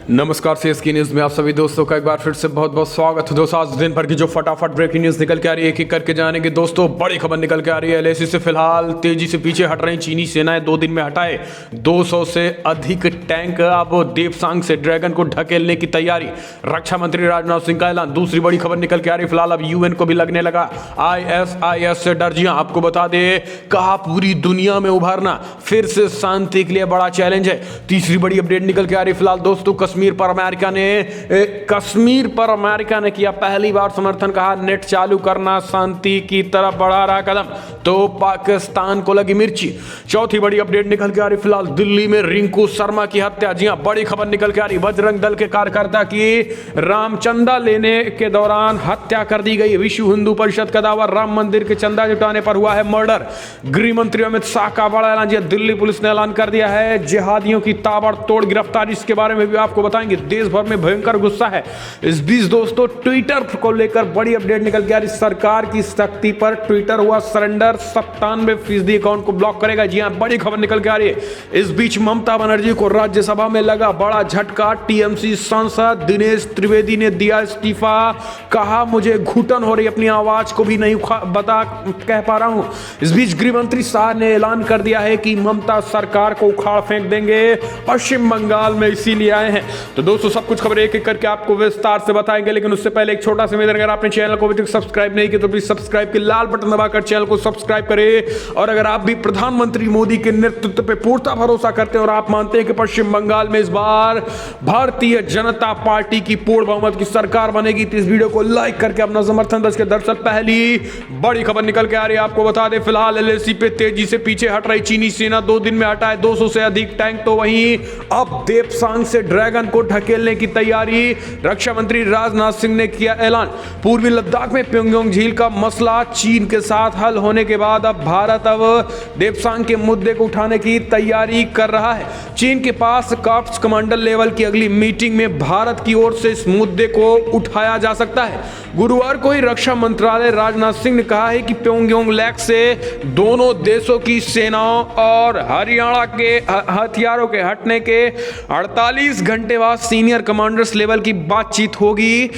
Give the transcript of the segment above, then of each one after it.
नमस्कार, CSK news में आप सभी दोस्तों का एक बार फिर से बहुत बहुत स्वागत है। दोस्तों आज दिन भर की जो फटाफट ब्रेकिंग न्यूज निकल के आ रही है, एक एक करके जानेंगे। दोस्तों बड़ी खबर निकल के आ रही है, एलएसी से फिलहाल तेजी से पीछे हट रही चीनी सेनाएं। 2 दिन में हटाए 200 से अधिक टैंक। अब देपसांग से ड्रैगन को ढकेलने की तैयारी, रक्षा मंत्री राजनाथ सिंह का ऐलान। दूसरी बड़ी खबर निकल के आ रही है, फिलहाल अब यूएन को भी लगने लगा ISIS से डर। जी हाँ, आपको बता दे, कहा पूरी दुनिया में उभरना फिर से शांति के लिए बड़ा चैलेंज है। तीसरी बड़ी अपडेट निकल के आ रही है, फिलहाल दोस्तों कश्मीर पर अमेरिका ने किया पहली बार समर्थन। कहा नेट चालू करना शांति की तरफ बढ़ा रहा कदम, तो पाकिस्तान को लगी मिर्ची। चौथी बड़ी अपडेट निकल के आ रही, फिलहाल दिल्ली में रिंकू शर्मा की हत्या। जी हां, बड़ी खबर निकल के आ रही, बजरंग दल के कार्यकर्ता की रामचंदा लेने के दौरान हत्या कर दी गई। विश्व हिंदू परिषद का दावा, राम मंदिर के चंदा जुटाने पर हुआ है मर्डर। गृह मंत्री अमित शाह का बड़ा ऐलान। दिल्ली पुलिस ने ऐलान कर दिया है जिहादियों की ताबड़तोड़ गिरफ्तारी। इसके बारे में भी आपको बताएंगे। देश भर में भयंकर गुस्सा है। इस बीच दोस्तों ट्विटर को लेकर बड़ी अपडेट निकल के आ रही, सरकार की सख्ती पर ट्विटर हुआ सरेंडर, 97% अकाउंट को ब्लॉक करेगा। जी हां, बड़ी खबर निकल के आ रही है। इस बीच ममता बनर्जी को राज्यसभा में लगा बड़ा झटका। टीएमसी सांसद दिनेश त्रिवेदी ने दिया इस्तीफा। कहा मुझे घुटन हो रही, अपनी आवाज को भी नहीं कह पा रहा हूं। इस बीच गृह मंत्री शाह ने ऐलान कर दिया है कि ममता सरकार को उखाड़ फेंक देंगे, पश्चिम बंगाल में इसीलिए आए हैं। तो दोस्तों सब कुछ खबर एक एक करके आपको विस्तार से बताएंगे, लेकिन उससे पहले एक छोटा सा निवेदन, अगर आपने चैनल को अभी तक सब्सक्राइब नहीं किया तो प्लीज सब्सक्राइब के लाल बटन दबाकर चैनल को सब्सक्राइब करें। और अगर आप भी प्रधानमंत्री मोदी के नेतृत्व पे पूर्णतः भरोसा करते हैं और आप मानते हैं कि पश्चिम बंगाल में इस बार भारतीय जनता पार्टी की पूर्ण बहुमत की सरकार बनेगी, तो इस वीडियो को लाइक करके अपना समर्थन दर्ज करें। दरअसल पहली बड़ी खबर निकल के आ रही है, आपको बता दें, फिलहाल एलएसी पे तेजी से पीछे हट रही चीनी सेना। 2 दिन में हटाए 200 से अधिक टैंक। तो वहीं अब देपसांग से ड्रैगन को ढकेलने की तैयारी, रक्षा मंत्री राजनाथ सिंह ने किया ऐलान। पूर्वी लद्दाख में प्योंगयांग झील का मसला चीन के साथ हल होने के बाद अब भारत देपसांग के मुद्दे को उठाने की तैयारी कर रहा है। चीन के पास कॉर्प्स कमांडर लेवल की अगली मीटिंग में भारत की ओर से इस मुद्दे को उठाया जा सकता है। गुरुवार को ही रक्षा मंत्रालय राजनाथ सिंह ने कहा है कि प्योंगयांग लेक से दोनों देशों की सेनाओं और हरियाणा के हथियारों के हटने के 48 घंटे बाद सीनियर कमांडर्स लेवल की बातचीत होगी।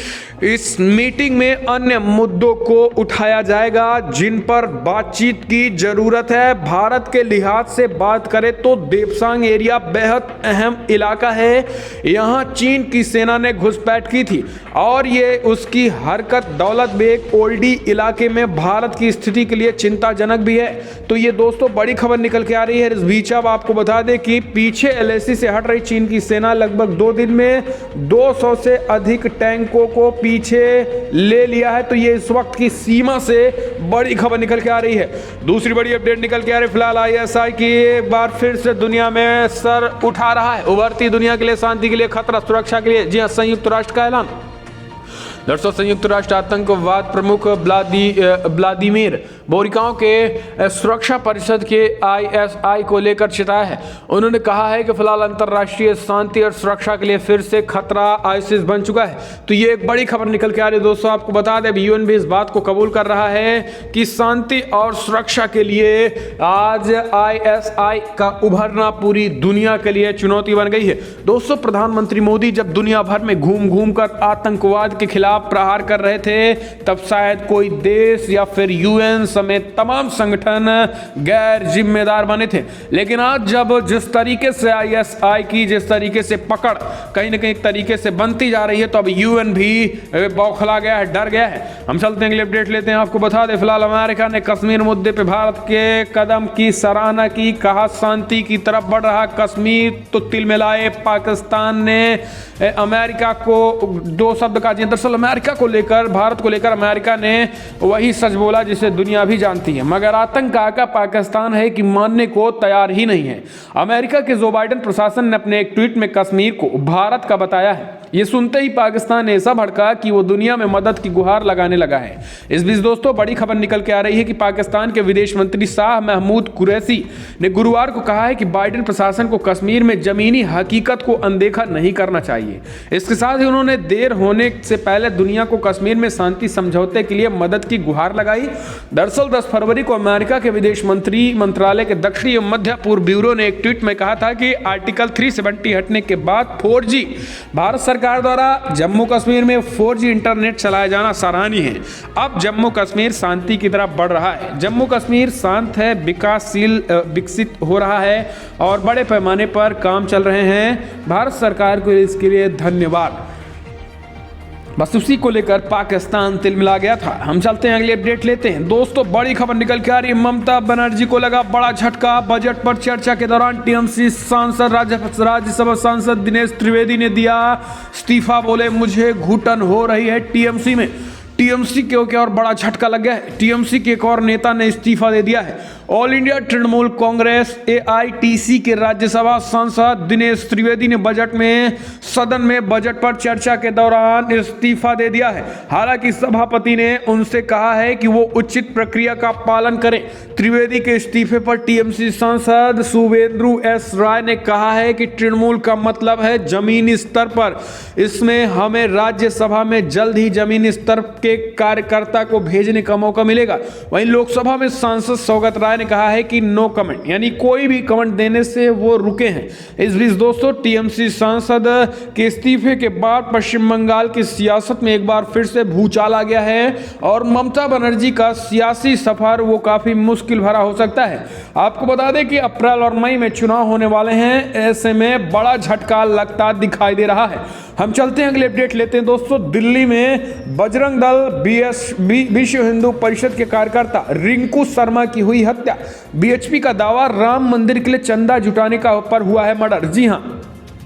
इस मीटिंग में अन्य मुद्दों को उठाया जाएगा जिन पर बातचीत की जरूरत है। भारत के लिहाज से बात करें तो देपसांग एरिया बेहद अहम इलाका है। यहां चीन की सेना ने घुसपैठ की थी और ये उसकी हरकत दौलत बेग ओल्डी इलाके में भारत की स्थिति के लिए चिंताजनक भी है। तो ये दोस्तों बड़ी खबर निकल के आ रही है। इस बीच अब आपको बता दें कि पीछे एलएसी से हट रही चीन की सेना लगभग 2 दिन में 200 से अधिक टैंकों को पीछे ले लिया है। तो ये इस वक्त की सीमा से बड़ी खबर निकल के आ रही है। दूसरी बड़ी अपडेट निकल के आ रही है, फिलहाल ISI की एक बार फिर से दुनिया में सर उठा रहा है। उभरती दुनिया के लिए शांति के लिए खतरा, सुरक्षा के लिए। जी हां, संयुक्त राष्ट्र का ऐलान। दरअसल संयुक्त राष्ट्र आतंकवाद प्रमुख व्लादिमीर बोरिकाव के सुरक्षा परिषद के ISI को लेकर चिताया है। उन्होंने कहा है कि फिलहाल अंतर्राष्ट्रीय शांति और सुरक्षा के लिए फिर से खतरा आईसिस बन चुका है। तो ये एक बड़ी खबर निकल के आ रही है। दोस्तों आपको बता दें, यूएन भी इस बात को कबूल कर रहा है कि शांति और सुरक्षा के लिए आज ISI का उभरना पूरी दुनिया के लिए चुनौती बन गई है। दोस्तों प्रधानमंत्री मोदी जब दुनिया भर में घूम घूम कर आतंकवाद के खिलाफ प्रहार कर रहे थे, तब शायद कोई देश या फिर यूएन समेत तमाम संगठन गैर जिम्मेदार बने थे। लेकिन आज जब जिस तरीके से ISI की जिस तरीके से पकड़ कहीं ना कहीं एक तरीके से बनती जा रही है, तो अब यूएन भी बौखला गया है, डर गया है। हम चलते हैं अगले अपडेट लेते हैं। आपको बता दें, फिलहाल अमेरिका ने कश्मीर मुद्दे पे भारत के कदम की सराहना की। कहा शांति की तरफ बढ़ रहा कश्मीर तो तिल मिलाए। पाकिस्तान ने अमेरिका को 2 शब्द का, दरअसल अमेरिका को लेकर, भारत को लेकर अमेरिका ने वही सच बोला जिसे दुनिया भी जानती है, मगर आतंक का पाकिस्तान है कि मानने को तैयार ही नहीं है। अमेरिका के जो बाइडेन प्रशासन ने अपने एक ट्वीट में कश्मीर को भारत का बताया है। ये सुनते ही पाकिस्तान ऐसा भड़का कि वो दुनिया में मदद की गुहार लगाने लगा है। इस बीच दोस्तों बड़ी खबर निकल के आ रही है कि पाकिस्तान के विदेश मंत्री शाह महमूद कुरैशी ने गुरुवार को कहा है कि बाइडेन प्रशासन को कश्मीर में जमीनी हकीकत को अनदेखा नहीं करना चाहिए। इसके साथ ही उन्होंने देर होने से पहले दुनिया को कश्मीर में शांति समझौते के लिए मदद की गुहार लगाई। दरअसल 10 फरवरी को अमेरिका के विदेश मंत्रालय के दक्षिणी एवं मध्य पूर्व ब्यूरो ने एक ट्वीट में कहा था कि आर्टिकल 370 हटने के बाद 4G भारत सरकार द्वारा जम्मू कश्मीर में 4G इंटरनेट चलाया जाना सराहनीय है। अब जम्मू कश्मीर शांति की तरफ बढ़ रहा है। जम्मू कश्मीर शांत है, विकासशील विकसित हो रहा है और बड़े पैमाने पर काम चल रहे हैं। भारत सरकार को इसके लिए धन्यवाद। बस उसी को लेकर पाकिस्तान तिलमिला गया था। हम चलते हैं अगली अपडेट लेते हैं। दोस्तों बड़ी खबर निकल के आ रही है, ममता बनर्जी को लगा बड़ा झटका। बजट पर चर्चा के दौरान टीएमसी सांसद राज्यसभा सांसद दिनेश त्रिवेदी ने दिया इस्तीफा। बोले मुझे घुटन हो रही है टीएमसी में। टीएमसी के क्या और बड़ा झटका लग गया है। टीएमसी के एक और नेता ने इस्तीफा दे दिया है। All India Trinamool Congress AITC के राज्यसभा सांसद दिनेश त्रिवेदी ने बजट में सदन में बजट पर चर्चा के दौरान इस्तीफा दे दिया है। हालांकि सभापति ने उनसे कहा है कि वो उचित प्रक्रिया का पालन करें। त्रिवेदी के इस्तीफे पर टीएमसी सांसद शुभेंदु S राय ने कहा है कि तृणमूल का मतलब है जमीनी स्तर पर। इसमें हमें राज्यसभा में जल्द ही जमीनी स्तर के कार्यकर्ता को भेजने का मौका मिलेगा। वहीं लोकसभा में सांसद सौगत राय ने कहा है कि नो कमेंट, यानी कोई भी कमेंट देने से वो रुके हैं। इस बीच दोस्तों टीएमसी सांसद के इस्तीफे के बाद पश्चिम बंगाल की सियासत में एक बार फिर से भूचाल आ गया है और ममता बनर्जी का सियासी सफर वो काफी मुश्किल भरा हो सकता है। आपको बता दें कि अप्रैल और मई में चुनाव होने वाले हैं। ऐसे में बड़ा झटका लगता दिखाई दे रहा है। हम चलते हैं अगले अपडेट लेते हैं। दोस्तों दिल्ली में बजरंग दल विश्व हिंदू परिषद के कार्यकर्ता रिंकू शर्मा की हुई हत्या। बीएचपी का दावा राम मंदिर के लिए चंदा जुटाने का पर हुआ है मर्डर। जी हां,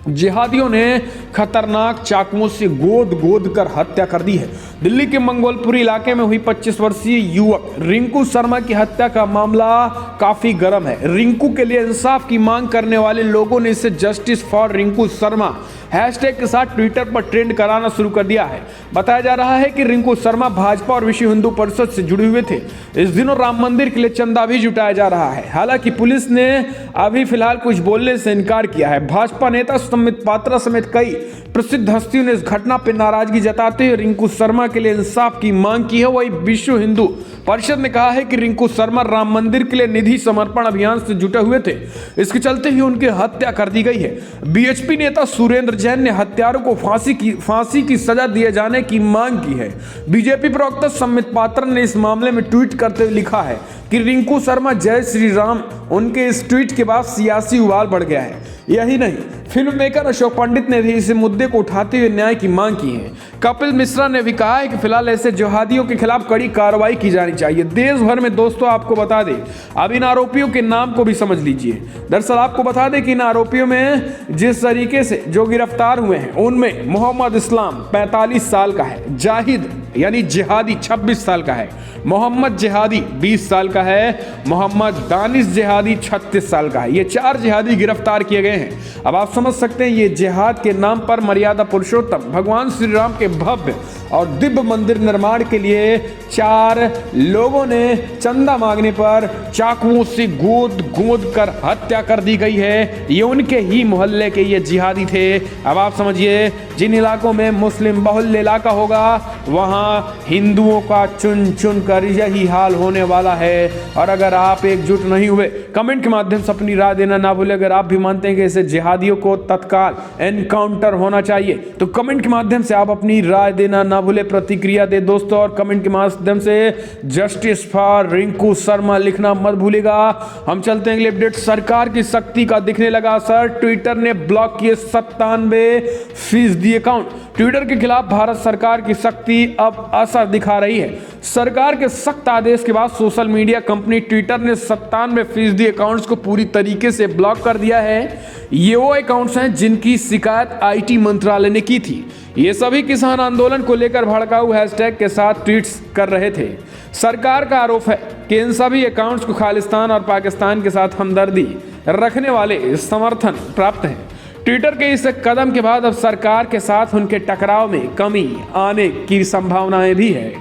जिहादियों ने खतरनाक चाकुओं से गोद कर हत्या कर दी है। दिल्ली के मंगोलपुरी इलाके में हुई 25 वर्षीय युवक रिंकू शर्मा की हत्या का मामला काफी गर्म है। रिंकू के लिए इंसाफ की मांग करने वाले लोगों ने इसे justice for Rinku Sharma hashtag के साथ ट्विटर पर ट्रेंड कराना शुरू कर दिया है। बताया जा रहा है कि रिंकू शर्मा भाजपा और विश्व हिंदू परिषद से जुड़े हुए थे। इस दिनों राम मंदिर के लिए चंदा भी जुटाया जा रहा है। हालांकि पुलिस ने अभी फिलहाल कुछ बोलने से इनकार किया है। भाजपा नेता संबित पात्रा समेत कई प्रसिद्ध हस्तियों ने इस घटना पर नाराजगी जताते हुए रिंकू शर्मा के लिए इंसाफ की मांग की है। वही विश्व हिंदू परिषद ने कहा है कि रिंकू शर्मा राम मंदिर के लिए निधि समर्पण अभियान से जुटे हुए थे। इसके चलते ही उनकी हत्या कर दी गई है। बीएचपी नेता सुरेंद्र जैन ने हत्यारों को फांसी की सजा दिए जाने की मांग की है। बीजेपी प्रवक्ता संबित पात्रा ने इस मामले में ट्वीट करते हुए लिखा है कि रिंकू शर्मा जय श्री राम। उनके इस ट्वीट के बाद सियासी उबाल बढ़ गया है। यही नहीं, फिल्म मेकर अशोक पंडित ने भी इस मुद्दे को उठाते हुए न्याय की मांग की है। कपिल मिश्रा ने भी कहा है कि फिलहाल ऐसे जिहादियों के खिलाफ कड़ी कार्रवाई की जानी चाहिए। देश भर में दोस्तों आपको बता दें, अब इन आरोपियों के नाम को भी समझ लीजिए। दरअसल आपको बता दें कि इन आरोपियों में जिस तरीके से जो गिरफ्तार हुए हैं उनमें मोहम्मद इस्लाम 45 साल का है, जाहिद यानी जिहादी 26 साल का है, मोहम्मद जिहादी 20 साल का है, मोहम्मद दानिश जिहादी 36 साल का है। ये 4 जिहादी गिरफ्तार किए गए हैं। अब आप समझ सकते हैं ये जिहाद के नाम पर मर्यादा पुरुषोत्तम भगवान श्री राम के भव्य और दिव्य मंदिर निर्माण के लिए 4 लोगों ने चंदा मांगने पर चाकुओं से गोद कर हत्या कर दी गई है। ये उनके ही मोहल्ले के ये जिहादी थे। अब आप समझिए, जिन इलाकों में मुस्लिम बहुल्य इलाका होगा वहां हिंदुओं का चुन कर यही हाल होने वाला है। और अगर आप एकजुट नहीं हुए, कमेंट के माध्यम से अपनी राय देना ना भूलें। अगर आप भी मानते हैं कि ऐसे जिहादियों को तत्काल एनकाउंटर होना चाहिए तो कमेंट के माध्यम से आप अपनी राय देना ना भूलें, प्रतिक्रिया दे दोस्तों। और कमेंट के माध्यम से जस्टिस फॉर रिंकू शर्मा लिखना मत भूलिएगा। हम चलते हैं अगले अपडेट। सरकार की सख्ती का दिखने लगा असर। ट्विटर ने ब्लॉक किए 97% अकाउंट। ट्विटर के खिलाफ भारत सरकार की सख्ती अब असर दिखा रही है। सरकार के सख्त आदेश के बाद सोशल मीडिया कंपनी ट्विटर ने 97% अकाउंट्स को पूरी तरीके से ब्लॉक कर दिया है। ये वो अकाउंट्स हैं जिनकी शिकायत IT मंत्रालय ने की थी। ये सभी किसान आंदोलन को लेकर भड़काऊ हैशटैग के साथ ट्वीट्स कर रहे थे। सरकार का आरोप है कि इन सभी अकाउंट्स को खालिस्तान और पाकिस्तान के साथ हमदर्दी रखने वाले समर्थन प्राप्त हैं। ट्विटर के इस कदम के बाद अब सरकार के साथ उनके टकराव में कमी आने की संभावनाएं भी है।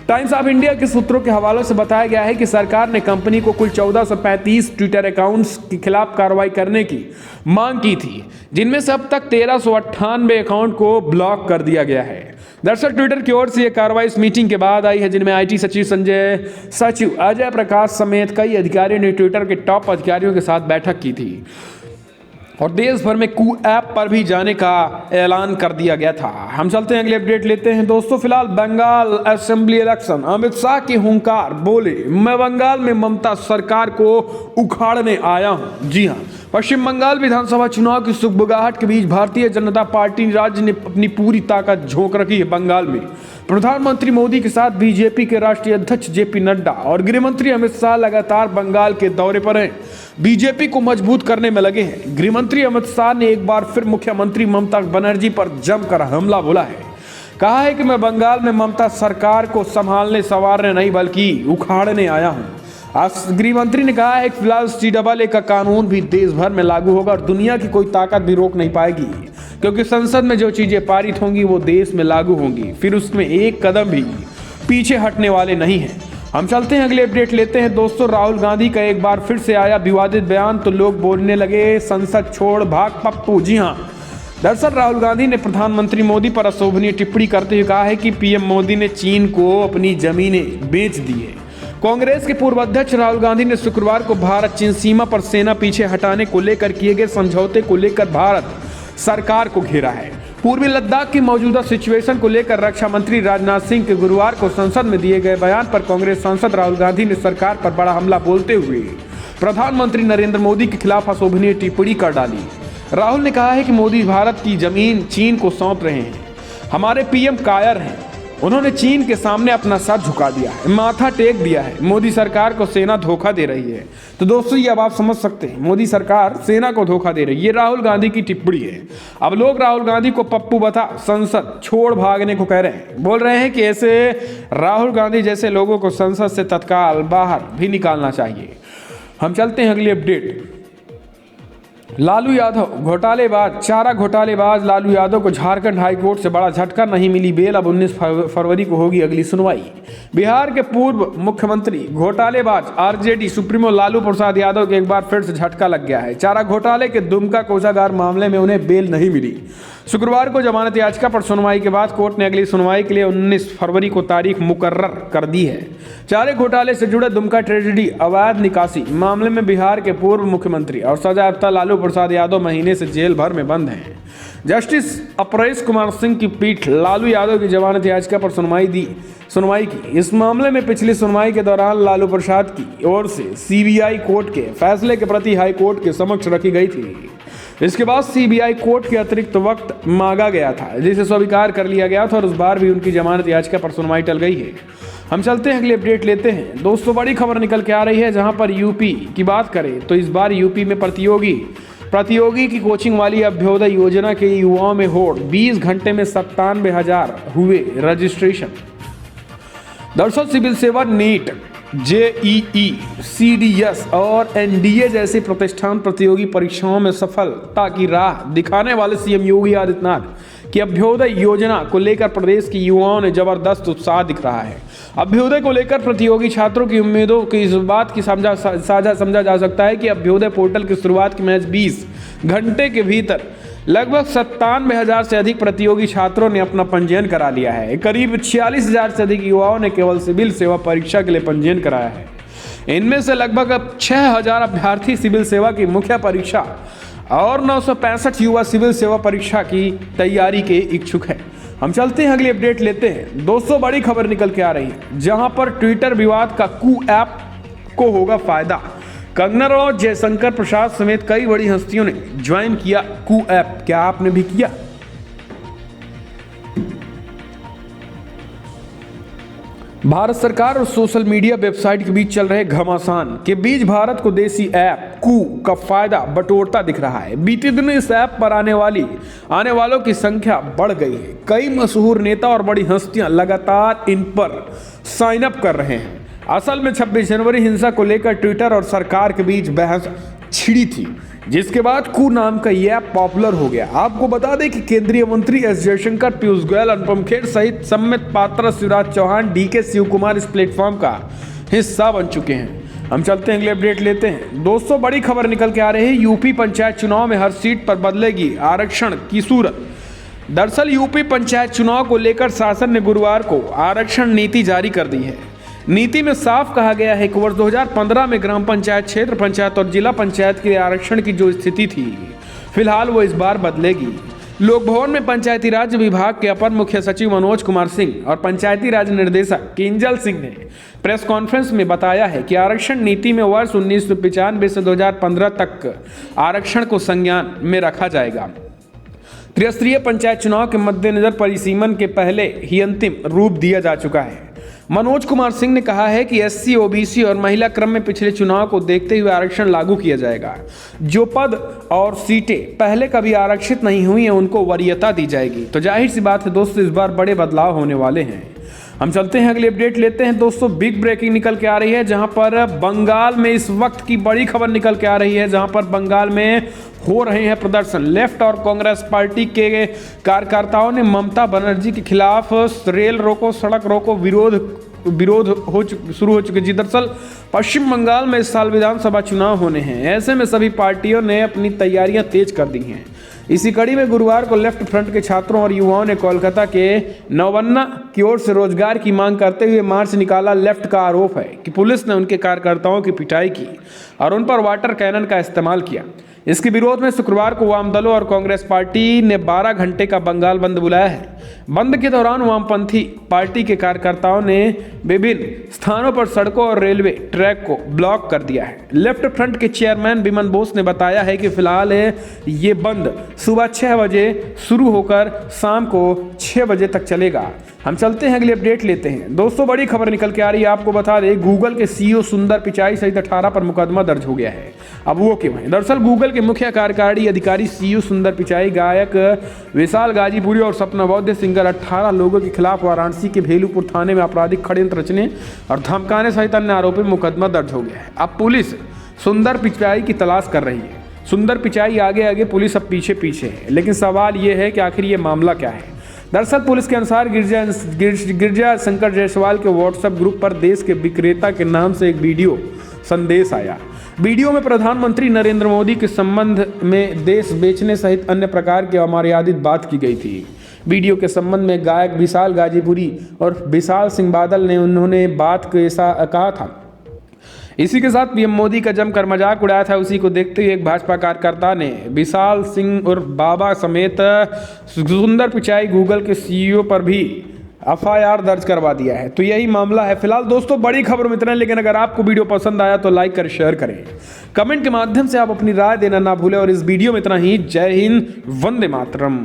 टाइम्स ऑफ इंडिया के सूत्रों के हवालों से बताया गया है कि सरकार ने कंपनी को कुल 1435 ट्विटर अकाउंट्स के खिलाफ कार्रवाई करने की मांग की थी, जिनमें से अब तक 1398 अकाउंट को ब्लॉक कर दिया गया है। दरअसल ट्विटर की ओर से यह कार्रवाई इस मीटिंग के बाद आई है, जिनमें आईटी सचिव अजय प्रकाश समेत कई अधिकारियों ने ट्विटर के टॉप अधिकारियों के साथ बैठक की थी और देश भर में कू ऐप पर भी जाने का ऐलान कर दिया गया था। हम चलते हैं, अगले अपडेट लेते हैं दोस्तों। फिलहाल बंगाल असेंबली इलेक्शन, अमित शाह की हुंकार, बोले मैं बंगाल में ममता सरकार को उखाड़ने आया हूं। जी हां, पश्चिम बंगाल विधानसभा चुनाव की सुगबुगाहट के बीच भारतीय जनता पार्टी राज्य ने अपनी पूरी ताकत झोंक रखी है। बंगाल में प्रधानमंत्री मोदी के साथ बीजेपी के राष्ट्रीय अध्यक्ष जेपी नड्डा और गृह मंत्री अमित शाह लगातार बंगाल के दौरे पर हैं, बीजेपी को मजबूत करने में लगे हैं। गृह मंत्री अमित शाह ने एक बार फिर मुख्यमंत्री ममता बनर्जी पर जमकर हमला बोला है। कहा है कि मैं बंगाल में ममता सरकार को संभालने संवारने नहीं बल्कि उखाड़ने आया हूं। गृह मंत्री ने कहा है कि फिलहाल CAA का कानून भी देश भर में लागू होगा और दुनिया की कोई ताकत भी रोक नहीं पाएगी, क्योंकि संसद में जो चीजें पारित होंगी वो देश में लागू होंगी, फिर उसमें एक कदम भी पीछे हटने वाले नहीं हैं। हम चलते हैं, अगले अपडेट लेते हैं दोस्तों। राहुल गांधी का एक बार फिर से आया विवादित बयान, तो लोग बोलने लगे संसद छोड़ भाग पप्पू। जी हाँ, दरअसल राहुल गांधी ने प्रधानमंत्री मोदी पर अशोभनीय टिप्पणी करते हुए कहा है कि पीएम मोदी ने चीन को अपनी जमीनें बेच दी है। कांग्रेस के पूर्व अध्यक्ष राहुल गांधी ने शुक्रवार को भारत चीन सीमा पर सेना पीछे हटाने को लेकर किए गए समझौते को लेकर भारत सरकार को घेरा है। पूर्वी लद्दाख की मौजूदा सिचुएशन को लेकर रक्षा मंत्री राजनाथ सिंह के गुरुवार को संसद में दिए गए बयान पर कांग्रेस सांसद राहुल गांधी ने सरकार पर बड़ा हमला बोलते हुए प्रधानमंत्री नरेंद्र मोदी के खिलाफ अशोभनीय टिप्पणी कर डाली। राहुल ने कहा है कि मोदी भारत की जमीन चीन को सौंप रहे हैं, हमारे पीएम कायर हैं, उन्होंने चीन के सामने अपना सर झुका दिया है, माथा टेक दिया है। मोदी सरकार को सेना धोखा दे रही है। तो दोस्तों ये अब आप समझ सकते हैं, मोदी सरकार सेना को धोखा दे रही है। ये राहुल गांधी की टिप्पणी है। अब लोग राहुल गांधी को पप्पू बता संसद छोड़ भागने को कह रहे हैं, बोल रहे हैं कि ऐसे राहुल गांधी जैसे लोगों को संसद से तत्काल बाहर भी निकालना चाहिए। हम चलते हैं, अगली अपडेट। लालू यादव घोटालेबाज, चारा घोटालेबाज लालू यादव को झारखंड हाईकोर्ट से बड़ा झटका, नहीं मिली बेल। अब 19 फरवरी को होगी अगली सुनवाई। बिहार के पूर्व मुख्यमंत्री घोटालेबाज आरजेडी सुप्रीमो लालू प्रसाद यादव के एक बार फिर से झटका लग गया है। चारा घोटाले के दुमका कोषागार मामले में उन्हें बेल नहीं मिली। शुक्रवार को जमानत याचिका पर सुनवाई के बाद कोर्ट ने अगली सुनवाई के लिए 19 फरवरी को तारीख मुकर्रर कर दी है। चारे घोटाले से जुड़े दुमका ट्रेजेडी अवैध निकासी मामले में बिहार के पूर्व मुख्यमंत्री और सजायाफ्ता लालू प्रसाद यादव महीने से जेल भर में बंद हैं। जस्टिस अपरेश कुमार सिंह की पीठ लालू यादव की जमानत याचिका पर सुनवाई की। इस मामले में पिछली सुनवाई के दौरान लालू प्रसाद की ओर से सीबीआई कोर्ट के फैसले के प्रति हाई कोर्ट के समक्ष रखी गई थी। इसके बाद सीबीआई कोर्ट के अतिरिक्त वक्त मांगा गया था, जिसे स्वीकार कर लिया गया था और उस बार भी उनकी जमानत याचिका पर सुनवाई टल गई है। हम चलते हैं, अगले अपडेट लेते हैं दोस्तों। बड़ी खबर निकल के आ रही है, जहां पर यूपी की बात करें तो इस बार यूपी में प्रतियोगी की कोचिंग वाली अभ्युदय योजना के युवाओं में होड़, 20 घंटे में 97,000 हुए रजिस्ट्रेशन। दरअसल सिविल सेवा, नीट, जेईई, सीडीएस और एनडीए जैसी प्रतिष्ठान प्रतियोगी परीक्षाओं में सफलता की राह दिखाने वाले सीएम योगी आदित्यनाथ की अभ्युदय योजना को लेकर प्रदेश के युवाओं ने जबरदस्त उत्साह दिख रहा है। अभ्युदय को लेकर प्रतियोगी छात्रों की उम्मीदों की इस बात की साझा समझा जा सकता है कि अभ्युदय पोर्टल की शुरुआत के महज 20 घंटे के भीतर लगभग 97,000 से अधिक प्रतियोगी छात्रों ने अपना पंजीयन करा लिया है। करीब 46,000 से अधिक युवाओं ने केवल सिविल सेवा परीक्षा के लिए पंजीयन कराया है। इनमें से लगभग 6,000 अभ्यर्थी सिविल सेवा की मुख्य परीक्षा और 965 युवा सिविल सेवा परीक्षा की तैयारी के इच्छुक है। हम चलते हैं, अगली अपडेट लेते हैं दोस्तों। बड़ी खबर निकल के आ रही है, जहां पर ट्विटर विवाद का कू ऐप को होगा फायदा। कंगना और जयशंकर प्रसाद समेत कई बड़ी हस्तियों ने ज्वाइन किया कू ऐप। क्या आपने भी किया? भारत सरकार और सोशल मीडिया वेबसाइट के बीच चल रहे घमासान के बीच भारत को देसी ऐप कू का फायदा बटोरता दिख रहा है। बीते दिनों इस ऐप पर आने वालों की संख्या बढ़ गई है। कई मशहूर नेता और बड़ी हस्तियां लगातार इन पर साइन अप कर रहे हैं। असल में 26 जनवरी हिंसा को लेकर ट्विटर और सरकार के बीच बहस छिड़ी थी। जिसके बाद कू नाम का यह ऐप पॉपुलर हो गया। आपको बता दें कि केंद्रीय मंत्री एस जयशंकर, पीयूष गोयल, अनुपम खेर सहित सम्मित पात्रा, शिवराज चौहान, डीके शिव कुमार इस प्लेटफॉर्म का हिस्सा बन चुके हैं। हम चलते हैं अगले अपडेट लेते हैं। दोस्तों बड़ी खबर निकल के आ रही है, यूपी पंचायत चुनाव में हर सीट पर बदलेगी आरक्षण की सूरत। दरअसल यूपी पंचायत चुनाव को लेकर शासन ने गुरुवार को आरक्षण नीति जारी कर दी है। नीति में साफ कहा गया है कि वर्ष 2015 में ग्राम पंचायत, क्षेत्र पंचायत और जिला पंचायत के लिए आरक्षण की जो स्थिति थी, फिलहाल वो इस बार बदलेगी। लोक भवन में पंचायती राज विभाग के अपर मुख्य सचिव मनोज कुमार सिंह और पंचायती राज निर्देशक किंजल सिंह ने प्रेस कॉन्फ्रेंस में बताया है कि आरक्षण नीति में वर्ष 1995 से 2015 तक आरक्षण को संज्ञान में रखा जाएगा। त्रिस्तरीय पंचायत चुनाव के मद्देनजर परिसीमन के पहले ही अंतिम रूप दिया जा चुका है। मनोज कुमार सिंह ने कहा है कि एससी, ओबीसी और महिला क्रम में पिछले चुनाव को देखते हुए आरक्षण लागू किया जाएगा। जो पद और सीटें पहले कभी आरक्षित नहीं हुई हैं उनको वरीयता दी जाएगी। तो जाहिर सी बात है दोस्तों, इस बार बड़े बदलाव होने वाले हैं। हम चलते हैं अगली अपडेट लेते हैं। दोस्तों बिग ब्रेकिंग निकल के आ रही है, जहां पर बंगाल में इस वक्त की बड़ी खबर निकल के आ रही है, जहां पर बंगाल में हो रहे हैं प्रदर्शन। लेफ्ट और कांग्रेस पार्टी के कार्यकर्ताओं ने ममता बनर्जी के खिलाफ रेल रोको, सड़क रोको विरोध शुरू हो चुके जी। दरअसल पश्चिम बंगाल में इस साल विधानसभा चुनाव होने हैं। ऐसे में सभी पार्टियों ने अपनी तैयारियां तेज कर दी हैं। इसी कड़ी में गुरुवार को लेफ्ट फ्रंट के छात्रों और युवाओं ने कोलकाता के नवन्ना की ओर से रोजगार की मांग करते हुए मार्च निकाला। लेफ्ट का आरोप है कि पुलिस ने उनके कार्यकर्ताओं की पिटाई की और उन पर वाटर कैनन का इस्तेमाल किया। इसके विरोध में शुक्रवार को वाम दलों और कांग्रेस पार्टी ने 12 घंटे का बंगाल बंद बुलाया है। बंद के दौरान वामपंथी पार्टी के कार्यकर्ताओं ने विभिन्न स्थानों पर सड़कों और रेलवे ट्रैक को ब्लॉक कर दिया है। लेफ्ट फ्रंट के चेयरमैन बिमन बोस ने बताया है कि फिलहाल ये बंद सुबह 6 बजे शुरू होकर शाम को 6 बजे तक चलेगा। हम चलते हैं अगली अपडेट लेते हैं। दोस्तों बड़ी खबर निकल के आ रही है, आपको बता दें गूगल के सीईओ सुंदर पिचाई सहित 18 पर मुकदमा दर्ज हो गया है। अब वो क्यों है? दरअसल गूगल के मुख्य कार्यकारी अधिकारी सीईओ सुंदर पिचाई, गायक विशाल गाजीपुरी और सपना बौद्ध सिंगर 18 लोगों के खिलाफ वाराणसी के भेलूपुर थाने में आपराधिक षड्यंत्र रचने और धमकाने सहित अन्य आरोपों में मुकदमा दर्ज हो गया है। अब पुलिस सुंदर पिचाई की तलाश कर रही है। सुंदर पिचाई आगे आगे, पुलिस अब पीछे पीछे है। लेकिन सवाल ये है कि आखिर ये मामला क्या है। दरअसल पुलिस के अनुसार गिरजा शंकर जायसवाल के व्हाट्सएप ग्रुप पर देश के विक्रेता के नाम से एक वीडियो संदेश आया। वीडियो में प्रधानमंत्री नरेंद्र मोदी के संबंध में देश बेचने सहित अन्य प्रकार की अमर्यादित बात की गई थी। वीडियो के संबंध में गायक विशाल गाजीपुरी और विशाल सिंह बादल ने उन्होंने बात को ऐसा कहा था। इसी के साथ पीएम मोदी का जमकर मजाक उड़ाया था। उसी को देखते हुए एक भाजपा कार्यकर्ता ने विशाल सिंह और बाबा समेत सुंदर पिचाई गूगल के सीईओ पर भी एफआईआर दर्ज करवा दिया है। तो यही मामला है फिलहाल। दोस्तों बड़ी खबर में इतना है, लेकिन अगर आपको वीडियो पसंद आया तो लाइक कर शेयर करें। कमेंट के माध्यम से आप अपनी राय देना ना भूलें। और इस वीडियो में इतना ही। जय हिंद, वंदे मातरम।